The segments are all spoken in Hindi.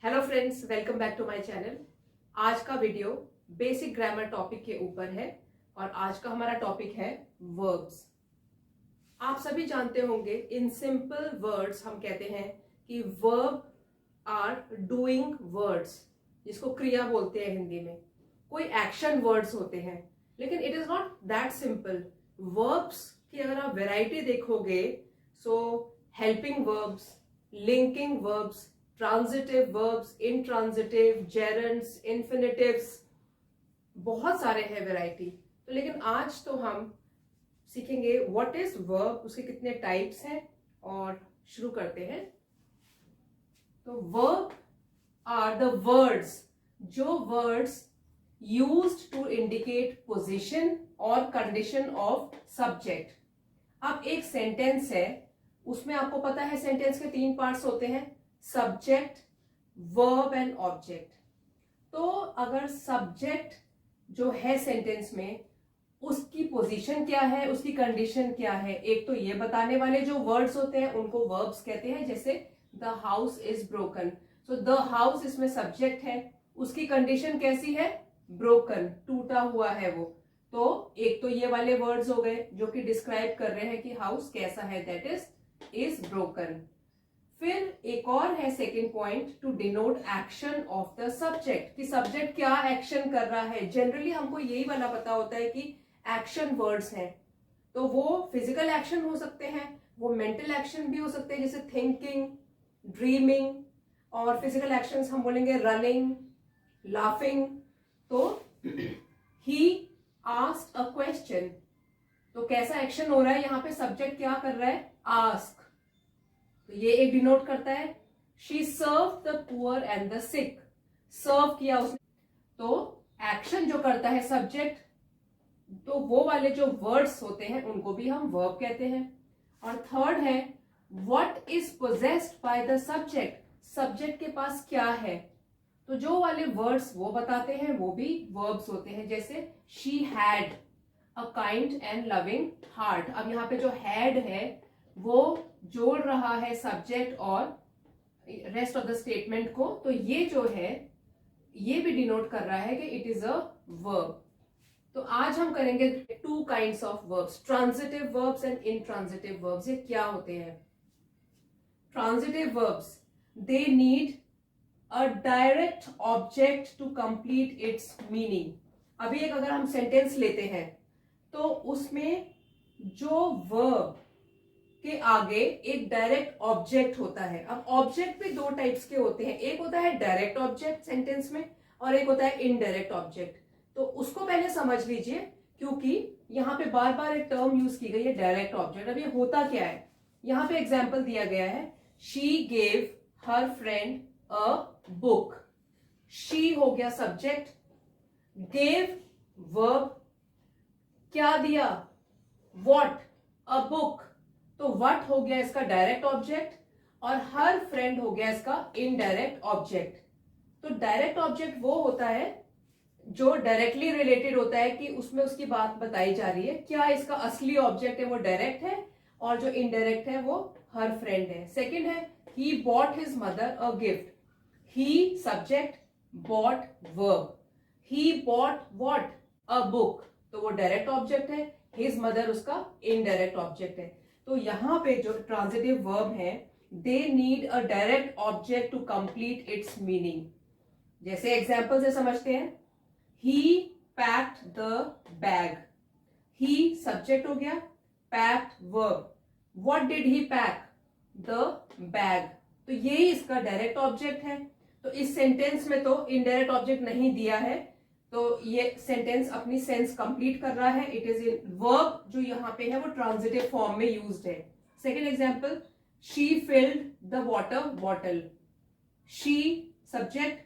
Hello friends, welcome back to my channel. आज का वीडियो बेसिक ग्रामर टॉपिक के ऊपर है और आज का हमारा टॉपिक है वर्ब्स। आप सभी जानते होंगे इन सिंपल वर्ड्स हम कहते हैं कि वर्ब आर डूइंग वर्ड्स, जिसको क्रिया बोलते हैं हिंदी में। कोई एक्शन वर्ड्स होते हैं, लेकिन it is not that simple. Verbs की अगर आप वैरायटी देखोगे, so helping verbs, linking verbs, transitive verbs, intransitive, gerunds, infinitives, बहुत सारे हैं वैरायटी। तो लेकिन आज तो हम सीखेंगे व्हाट इज वर्ब, उसके कितने टाइप्स हैं और शुरू करते हैं। तो वर्ब आर द वर्ड्स, जो words used to indicate position और कंडीशन ऑफ सब्जेक्ट। अब एक सेंटेंस है, उसमें आपको पता है सेंटेंस के 3 पार्ट्स होते हैं, सब्जेक्ट, वर्ब एंड ऑब्जेक्ट। तो अगर सब्जेक्ट जो है सेंटेंस में, उसकी पोजीशन क्या है, उसकी कंडीशन क्या है, एक तो ये बताने वाले जो वर्ड्स होते हैं उनको वर्ब्स कहते हैं। जैसे the house is broken, so the house इसमें सब्जेक्ट है, उसकी कंडीशन कैसी है, ब्रोकन, टूटा हुआ है वो। तो एक तो ये वाले वर्ड्स हो गए जो कि डिस्क्राइब कर रहे हैं कि हाउस कैसा है, दैट इज ब्रोकन। फिर एक और है second point, to denote action of the subject, कि सब्जेक्ट क्या एक्शन कर रहा है। जनरली हमको यही वाला पता होता है कि एक्शन वर्ड्स हैं, तो वो फिजिकल एक्शन हो सकते हैं, वो मेंटल एक्शन भी हो सकते हैं, जैसे थिंकिंग, ड्रीमिंग। और फिजिकल एक्शंस हम बोलेंगे रनिंग, लाफिंग। तो ही आस्क्ड अ क्वेश्चन, तो कैसा एक्शन हो रहा है यहाँ पे, सब्जेक्ट क्या कर रहा है, आस्क, तो ये एक डिनोट करता है। She serve the poor and the sick, serve किया उसने, तो एक्शन जो करता है सब्जेक्ट, तो वो वाले जो वर्ड्स होते हैं उनको भी हम वर्ब कहते हैं। और थर्ड है what is possessed by the subject, subject के पास क्या है, तो जो वाले वर्ड्स वो बताते हैं वो भी वर्ब्स होते हैं। जैसे she had a kind and loving heart. अब यहाँ पे जो हैड है वो जोड़ रहा है सब्जेक्ट और रेस्ट ऑफ द स्टेटमेंट को, तो ये जो है ये भी डिनोट कर रहा है कि इट इज अ वर्ब। तो आज हम करेंगे 2 kinds of verbs, transitive verbs and intransitive verbs. ये क्या होते हैं? Transitive verbs, they need a direct object to complete its meaning. अभी एक अगर हम सेंटेंस लेते हैं तो उसमें जो वर्ब के आगे एक डायरेक्ट ऑब्जेक्ट होता है। अब ऑब्जेक्ट भी 2 टाइप्स के होते हैं, एक होता है डायरेक्ट ऑब्जेक्ट सेंटेंस में और एक होता है इनडायरेक्ट ऑब्जेक्ट। तो उसको पहले समझ लीजिए, क्योंकि यहाँ पे बार बार एक टर्म यूज की गई है डायरेक्ट ऑब्जेक्ट। अब ये होता क्या है, यहाँ पे एग्जाम्पल दिया गया है, she gave her friend a book. She हो गया सब्जेक्ट, गेव वर्ब, क्या दिया, व्हाट, अ बुक, तो व्हाट हो गया इसका डायरेक्ट ऑब्जेक्ट और हर फ्रेंड हो गया इसका इनडायरेक्ट ऑब्जेक्ट। तो डायरेक्ट ऑब्जेक्ट वो होता है जो डायरेक्टली रिलेटेड होता है, कि उसमें उसकी बात बताई जा रही है, क्या इसका असली ऑब्जेक्ट है वो डायरेक्ट है और जो इनडायरेक्ट है वो हर फ्रेंड है। सेकेंड है he bought his mother a gift. He subject, bought verb, he bought what, a book, तो वो डायरेक्ट ऑब्जेक्ट है, हिज मदर उसका इनडायरेक्ट ऑब्जेक्ट है। तो यहां पे जो ट्रांजिटिव वर्ब है, they need a direct object to complete its meaning. जैसे एग्जांपल से समझते हैं, he packed the bag, he subject हो गया, packed verb, what did he pack, the bag, तो यही इसका डायरेक्ट ऑब्जेक्ट है। तो इस सेंटेंस में तो इनडायरेक्ट ऑब्जेक्ट नहीं दिया है, तो ये सेंटेंस अपनी सेंस कंप्लीट कर रहा है। इट इज इन वर्ब जो यहाँ पे है वो ट्रांजिटिव फॉर्म में यूज्ड है। Second example, she filled the water bottle. She subject,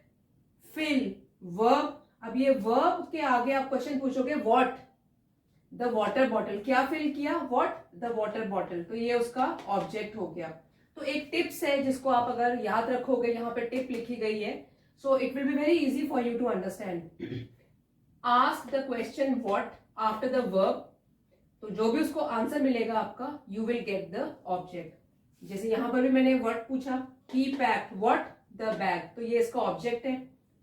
fill verb. अब ये वर्ब के आगे आप क्वेश्चन पूछोगे व्हाट, द वाटर बॉटल, क्या फिल किया, व्हाट, द वाटर बॉटल, तो ये उसका ऑब्जेक्ट हो गया। तो एक टिप्स है जिसको आप अगर याद रखोगे, यहाँ पे टिप लिखी गई है, so it will be very easy for you to understand. Ask the question what after the verb, तो जो भी उसको आंसर मिलेगा आपका, you will get the object. जैसे यहां पर भी मैंने व्हाट पूछा, he packed what, the bag, तो ये इसका ऑब्जेक्ट है.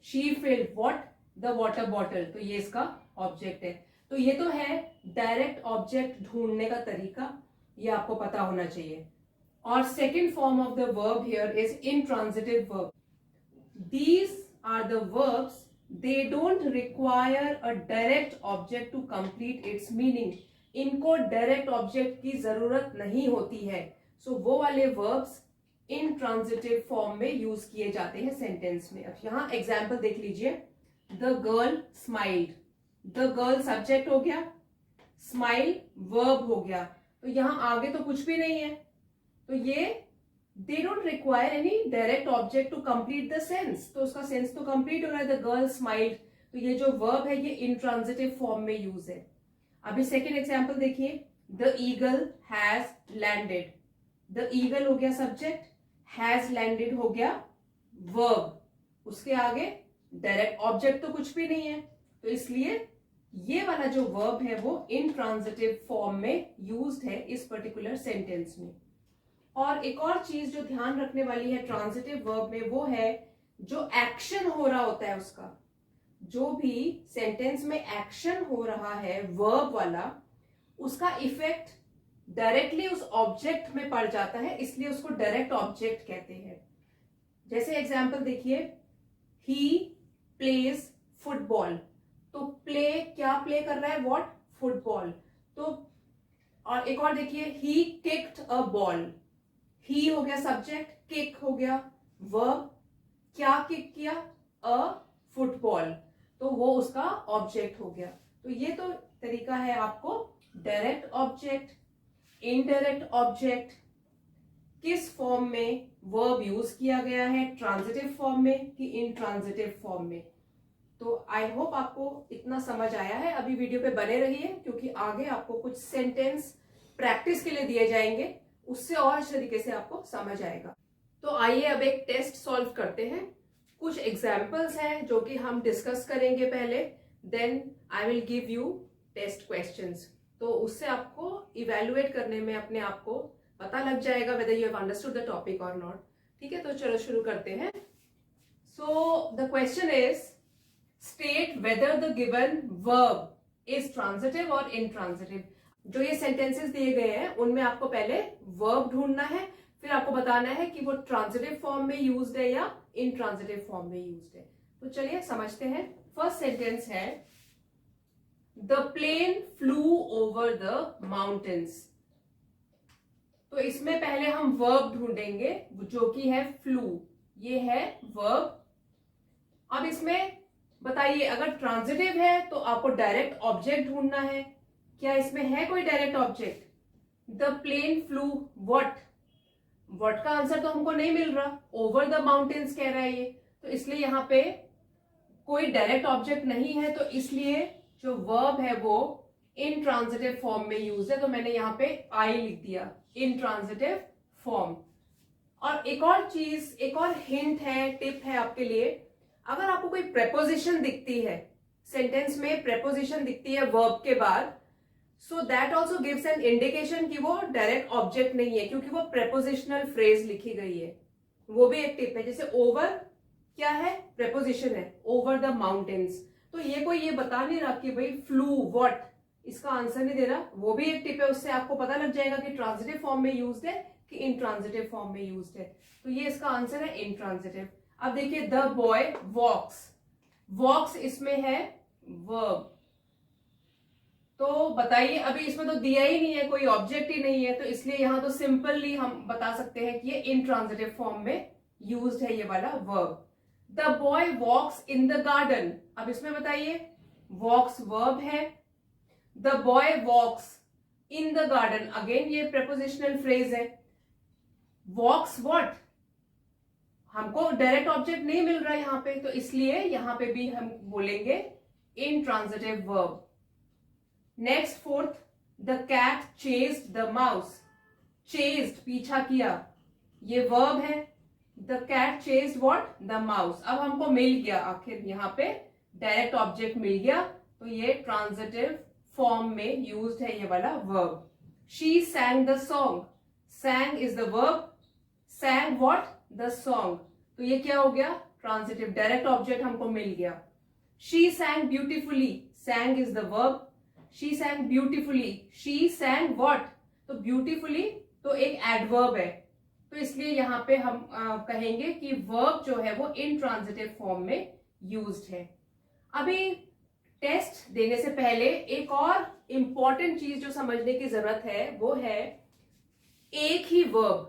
She filled what, the water bottle, तो ये इसका ऑब्जेक्ट है. तो ये तो है डायरेक्ट ऑब्जेक्ट ढूंढने का तरीका, ये आपको पता होना चाहिए. और second form of the verb here is intransitive verb. These are the verbs, they don't require a direct object to complete its meaning. इनको डायरेक्ट ऑब्जेक्ट की जरूरत नहीं होती है. सो वो वाले वर्ब्स इंट्रांजिटिव फॉर्म में यूज किए जाते हैं सेंटेंस में. अब यहां एग्जाम्पल देख लीजिए. The girl smiled, the girl subject हो गया, स्माइल वर्ब हो गया. तो यहां आगे तो कुछ भी नहीं है, तो ये they don't require any direct object to complete the sense. तो उसका सेंस तो कंप्लीट हो रहा है. द गर्ल स्माइल्ड, तो ये जो वर्ब है ये इंट्रांजिटिव फॉर्म में यूज है. अभी सेकेंड एग्जाम्पल देखिए. The eagle has landed, the eagle हो गया सब्जेक्ट, हैज लैंडेड हो गया वर्ब. उसके आगे डायरेक्ट ऑब्जेक्ट तो कुछ भी नहीं है, तो इसलिए ये वाला जो वर्ब है वो इंट्रांजिटिव फॉर्म में यूज्ड है इस पर्टिकुलर सेंटेंस में. और एक और चीज जो ध्यान रखने वाली है ट्रांजिटिव वर्ब में, वो है जो एक्शन हो रहा होता है उसका. जो भी सेंटेंस में एक्शन हो रहा है वर्ब वाला, उसका इफेक्ट डायरेक्टली उस ऑब्जेक्ट में पड़ जाता है, इसलिए उसको डायरेक्ट ऑब्जेक्ट कहते हैं. जैसे एग्जांपल देखिए. ही प्लेज फुटबॉल, तो प्ले क्या प्ले कर रहा है, व्हाट, फुटबॉल. तो और एक और देखिए. ही किक्ड अ बॉल, ही हो गया सब्जेक्ट, किक हो गया वर्ब. क्या किक किया, अ फुटबॉल, तो वो उसका ऑब्जेक्ट हो गया. तो ये तो तरीका है आपको डायरेक्ट ऑब्जेक्ट, इनडायरेक्ट ऑब्जेक्ट, किस फॉर्म में वर्ब यूज किया गया है, ट्रांजिटिव फॉर्म में कि इंट्रांजिटिव फॉर्म में. तो आई होप आपको इतना समझ आया है. अभी वीडियो पे बने रहिए, क्योंकि आगे आपको कुछ सेंटेंस प्रैक्टिस के लिए दिए जाएंगे, उससे और अच्छे तरीके से आपको समझ आएगा. तो आइए अब एक टेस्ट सॉल्व करते हैं. कुछ एग्जाम्पल्स हैं जो कि हम डिस्कस करेंगे पहले, then I will give you test questions. तो उससे आपको इवेलुएट करने में अपने आप को पता लग जाएगा whether you have understood the topic और नॉट. ठीक है, तो चलो शुरू करते हैं. So the question is, state whether the given verb is transitive और इनट्रांजिटिव. जो ये सेंटेंसेस दिए गए हैं उनमें आपको पहले वर्ब ढूंढना है, फिर आपको बताना है कि वो ट्रांजिटिव फॉर्म में यूज्ड है या इनट्रांजिटिव फॉर्म में यूज्ड है. तो चलिए समझते हैं. फर्स्ट सेंटेंस है, the plane flew over the mountains. तो इसमें पहले हम वर्ब ढूंढेंगे जो कि है फ्लू. ये है वर्ब. अब इसमें बताइए, अगर ट्रांजिटिव है तो आपको डायरेक्ट ऑब्जेक्ट ढूंढना है. क्या इसमें है कोई direct object? The plane flew what, what का आंसर तो हमको नहीं मिल रहा. ओवर द माउंटेन्स कह रहा है ये, तो इसलिए यहां पे कोई डायरेक्ट ऑब्जेक्ट नहीं है, तो इसलिए जो वर्ब है वो इनट्रांजिटिव फॉर्म में यूज है. तो मैंने यहां पे आई लिख दिया, इनट्रांजिटिव फॉर्म. और एक और चीज, एक और हिंट है, टिप है आपके लिए. अगर आपको कोई प्रेपोजिशन दिखती है सेंटेंस में, प्रेपोजिशन दिखती है वर्ब के बाद, so that also gives an indication कि वो डायरेक्ट ऑब्जेक्ट नहीं है, क्योंकि वो प्रेपोजिशनल फ्रेज लिखी गई है. वो भी एक टिप है. जैसे ओवर क्या है, प्रेपोजिशन है, ओवर द माउंटेन्स. तो ये कोई ये बता नहीं रहा कि भाई फ्लू व्हाट, इसका आंसर नहीं दे रहा. वो भी एक टिप है, उससे आपको पता लग जाएगा कि ट्रांजिटिव फॉर्म में यूज्ड है कि इनट्रांजिटिव फॉर्म में यूज्ड है. तो ये इसका आंसर है इनट्रांजिटिव. अब देखिए, द बॉय वॉक्स, वॉक्स इसमें है वर्ब. तो बताइए, अभी इसमें तो दिया ही नहीं है, कोई ऑब्जेक्ट ही नहीं है, तो इसलिए यहां तो सिंपली हम बता सकते हैं कि ये इनट्रांजिटिव फॉर्म में यूज्ड है ये वाला verb. The boy walks in the garden. अब इसमें बताइए, वॉक्स वर्ब है, the boy walks in the garden, again ये प्रेपोजिशनल फ्रेज है. वॉक्स व्हाट, हमको डायरेक्ट ऑब्जेक्ट नहीं मिल रहा है यहां पे, तो इसलिए यहां पे भी हम बोलेंगे intransitive verb. Next fourth, the cat chased the mouse. Chased पीछा किया, ये वर्ब है. The cat chased what, the mouse. अब हमको मिल गया, आखिर यहां पे डायरेक्ट ऑब्जेक्ट मिल गया, तो ये ट्रांजिटिव फॉर्म में यूज्ड है ये वाला verb. She sang the song, सैंग is the verb, सैंग what, the song. तो तो ये क्या हो गया, ट्रांजिटिव, डायरेक्ट ऑब्जेक्ट हमको मिल गया। She सैंग beautifully, सैंग is the verb, she सैंग beautifully, she सैंग what, तो ब्यूटिफुली तो एक एडवर्ब है, तो इसलिए यहां पे हम कहेंगे कि वर्ब जो है वो इंट्रांजिटिव फॉर्म में यूज्ड है। अभी टेस्ट देने से पहले एक और इंपॉर्टेंट चीज जो समझने की जरूरत है वो है, एक ही वर्ब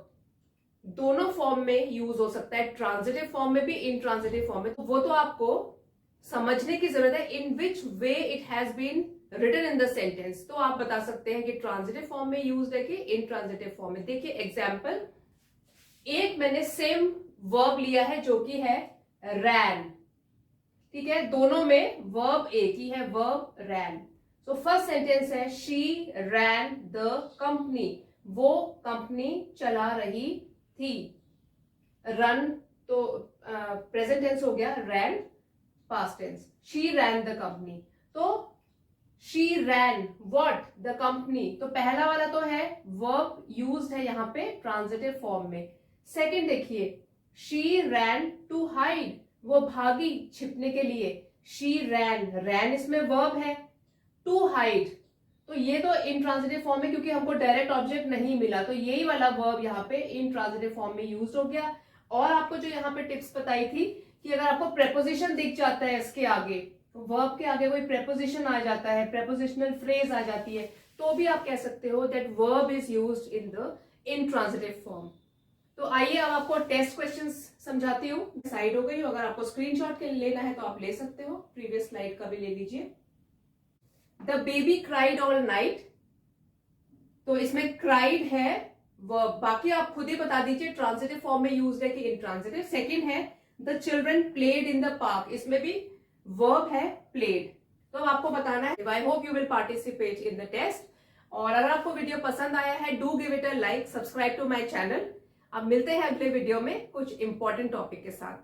दोनों फॉर्म में यूज हो सकता है, ट्रांजिटिव फॉर्म में भी, इंट्रांजिटिव फॉर्म में, तो वो तो आपको समझने की जरूरत है, in which way it has been written in the sentence. तो आप बता सकते हैं कि ट्रांजिटिव फॉर्म में यूज है कि इंट्रांजिटिव फॉर्म में। देखिए एग्जाम्पल, एक मैंने सेम वर्ब लिया है जो कि है रैन, ठीक है, दोनों में वर्ब एक ही है, verb ran. So first sentence है शी रैन द कंपनी, वो कंपनी चला रही थी। रन तो प्रेजेंट टेंस हो गया, ran past tense, she ran the company, तो she ran what, the company, तो पहला वाला तो है वर्ब यूज्ड है यहां पे ट्रांजिटिव फॉर्म में। सेकंड देखिए, शी रैन टू हाइड, वो भागी छिपने के लिए, शी रैन, रैन इसमें वर्ब है, टू हाइड, तो ये तो इंट्रांजिटिव फॉर्म में, क्योंकि हमको डायरेक्ट ऑब्जेक्ट नहीं मिला, तो यही वाला वर्ब यहाँ पे इंट्रांजिटिव फॉर्म में यूज हो गया। और आपको जो यहाँ पे टिप्स बताई थी कि अगर आपको प्रेपोजिशन दिख जाता है इसके आगे, तो वर्ब के आगे कोई प्रेपोजिशन आ जाता है, प्रेपोजिशनल फ्रेज आ जाती है, तो भी आप कह सकते हो that verb is used in the intransitive form. तो आइए अब आपको टेस्ट क्वेश्चंस समझाती हूँ। डिसाइड हो गई हो, अगर आपको स्क्रीनशॉट के लेना है तो आप ले सकते हो, प्रीवियस स्लाइड का भी ले लीजिए। The baby cried all night, तो इसमें क्राइड है वर्ब, बाकी आप खुद ही बता दीजिए ट्रांजिटिव फॉर्म में यूज्ड है कि इंट्रांजिटिव। सेकंड है the children played in the park, इसमें भी वर्ब है प्लेड, तो अब आपको बताना है। I hope you will participate in the test, और अगर आपको वीडियो पसंद आया है do give it a like, subscribe to my channel. अब मिलते हैं अगले वीडियो में कुछ इंपॉर्टेंट टॉपिक के साथ।